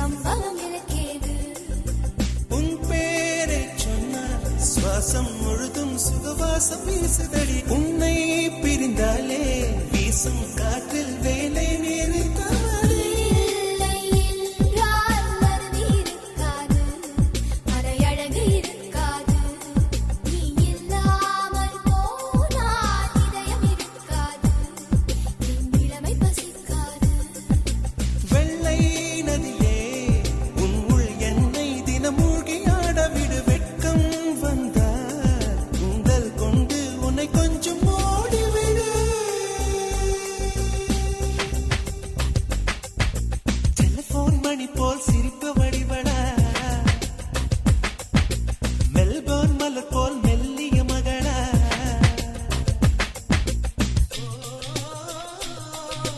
சம்பவம் எனக்கேது. உன் பேரை சொன்னால் சுவாசம் முழுதும் சுகவாசம் வீசுதடி. உன்னை பிரிந்தாலே வீசும்